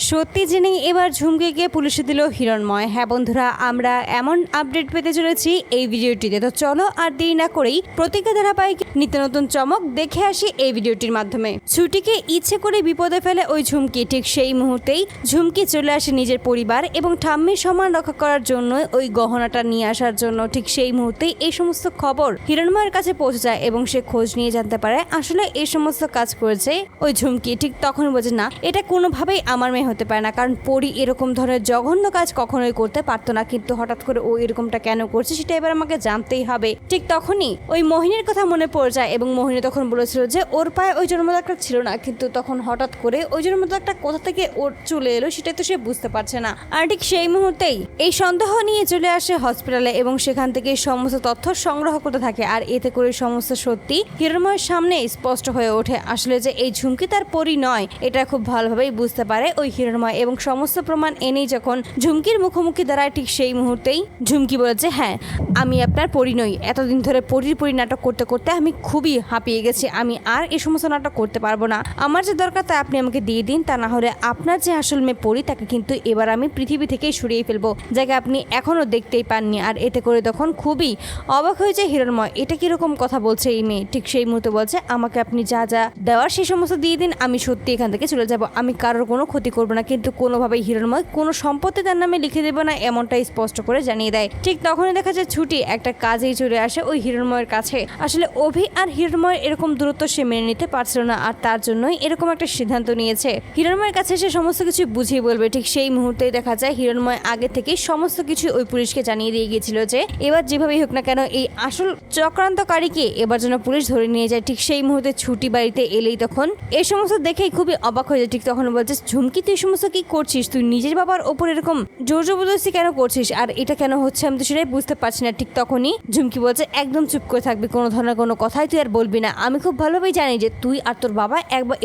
সত্যি জেনেই এবার ঝুমকিকে পুলিশে দিল হিরণময়। হ্যাঁ বন্ধুরা, আমরা এমন আপডেট পেতে চলেছি এই ভিডিওটিতে। তো চলো আর দেরি না করেই প্রত্যেকটা ধারাবাহিক নিত্য নতুন চমক দেখে আসি এই ভিডিওটির মাধ্যমে। ছুটিকে ইচ্ছে করে বিপদে ফেলে ওই ঝুমকি। ঠিক সেই মুহূর্তেই ঝুমকি চলে আসে নিজের পরিবার এবং ঠাম্মির সম্মান রক্ষা করার জন্য ওই গহনাটা নিয়ে আসার জন্য। ঠিক সেই মুহূর্তেই এই সমস্ত খবর হিরণময়ের কাছে পৌঁছে যায় এবং সে খোঁজ নিয়ে জানতে পারে আসলে এই সমস্ত কাজ করেছে ওই ঝুমকি। ঠিক তখন বোঝে না, এটা কোনোভাবেই আমার মেয়ে হতে পারে না, কারণ পরি এরকম ধরনের জঘন্য কাজ কখনোই করতে পারতো না। কিন্তু হঠাৎ করে ও এরকমটা কেন করছে সেটা এবার আমাকে জানতেই হবে। ঠিক তখনই ওই মোহিনীর কথা মনে পড়ে যায় এবং মোহিনী তখন বলেছিল যে ওর পায়ে ওই জন্মদাগটা ছিল না, কিন্তু তখন হঠাৎ করে ওই জন্মদাগটা কোথা থেকে ওর চলে এলো সেটাই তো সে বুঝতে পারছে না। আর ঠিক সেই মুহূর্তেই এই সন্দেহ নিয়ে চলে আসে হসপিটালে এবং সেখান থেকে সমস্ত তথ্য সংগ্রহ করতে থাকে। আর এতে করে সমস্ত সত্যি হিরণময়ের সামনে স্পষ্ট হয়ে ওঠে। আসলে যে এই ঝুমকি তার পরি নয় এটা খুব ভালোভাবেই বুঝতে পারে ওই হিরণময় এবং সমস্ত প্রমাণ এনেই যখন ঝুমকির মুখোমুখি দাঁড়ায় ঠিক সেই মুহূর্তেই ঝুমকি বলেছে, হ্যাঁ আমি আপনার পরি নই। এতদিন ধরে পরি নাটক করতে করতে আমি খুবই হাঁপিয়ে গেছি, আমি আর এই সমস্ত নাটক করতে পারবো না। আমার যে দরকার তা আপনি আমাকে দিয়ে দিন, তা না হলে আপনার যে আসল মেয়ে পরি তাকে কিন্তু এবার আমি পৃথিবী থেকেই সরিয়ে ফেলবো, যাকে আপনি এখনো দেখতেই পাননি। আর এতে করে তখন খুবই অবাক হয়ে যায় হিরণময়, এটা কিরকম কথা বলছে এই মেয়ে। ঠিক সেই মুহূর্তে বলছে, আমাকে আপনি যা যা দেওয়ার সেই সমস্ত দিয়ে দিন, আমি সত্যি এখান থেকে চলে যাব, আমি কারোর কোনো ক্ষতি করবো না। কিন্তু কোনোভাবেই হিরণময় কোনো সম্পত্তি তার নামে লিখে দেবে না, এমনটাই স্পষ্ট করে জানিয়ে দেয়। ঠিক তখনই দেখা যায় ছুটি একটা কাজেই চলে আসে ওই হিরণময়ের কাছে। আসলে অভি আর হিরণময়ের এরকম দূরত্ব সে মেনে নিতে পারছিল না, আর তার জন্যই এরকম একটা সিদ্ধান্ত নিয়েছে। হিরণময়ের কাছে সে সমস্ত কিছু বুঝিয়ে বলবে। ঠিক সেই মুহূর্তেই দেখা যায় হিরণময় আগে থেকেই সমস্ত কিছু ওই পুলিশকে জানিয়ে দিয়ে গিয়েছিল যে এবার যেভাবেই হোক না কেন এই আসল চক্রান্তকারীকে এবার যেন পুলিশ ধরে নিয়ে যায়। ঠিক সেই মুহূর্তে ছুটি বাড়িতে এলেই তখন এই সমস্ত দেখেই খুবই অবাক হয়ে যায়। ঠিক তখন বলছে, ঝুমকি তুই সমস্ত কি করছিস? তুই নিজের বাবার ওপর এরকম জোর জবরদস্তি কেন করছিস? আর এটা কেন হচ্ছে আমি তো সেটাই বুঝতে পারছি না। ঠিক তখনই ঝুমকি বলছে, একদম চুপ করে থাকবি, কোনো ধরনের কোনো কথাই তুই আর বলবি না। আমি খুব ভালোভাবেই জানি যে তুই আর তোর বাবা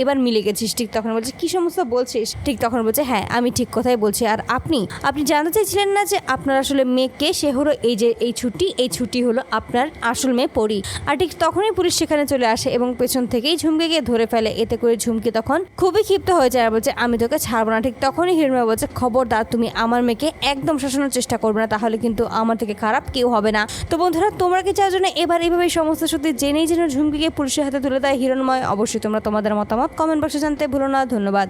এবার মিলে গেছিস। ঠিক তখন বলছে, কি সমস্ত বলছিস? ঠিক তখন বলছে, হ্যাঁ আমি ঠিক কথাই বলছি। আর আপনি জানতে চাইছিলেন না যে আপনার আসলে মেয়েকে? সে হলো এই যে এই ছুটি হলো আপনার আসল মেয়ে পরি। আর ঠিক তখনই পুলিশ সেখানে চলে আসে এবং পেছন থেকেই ঝুমকিকে ধরে ফেলে। এতে করে ঝুমকি তখন খুবই ক্ষিপ্ত হয়ে যায় আর বলছে, আমি তোকে ছাড়বো না। ঠিক তখনই হিরণময় বলছে, খবরদার তুমি আমার মেয়েকে একদম শাসানোর চেষ্টা করবে না, তাহলে কিন্তু আমার থেকে খারাপ কেউ হবে না। তো বন্ধুরা, তোমরা কি চাও জন্য এবার এইভাবে সমস্ত সত্যি জেনেই যেন ঝুমকিকে পুলিশের হাতে তুলে দেয় হিরণময়? অবশ্যই তোমরা তোমাদের মতামত কমেন্ট বক্সে জানতে ভুলো না। ধন্যবাদ।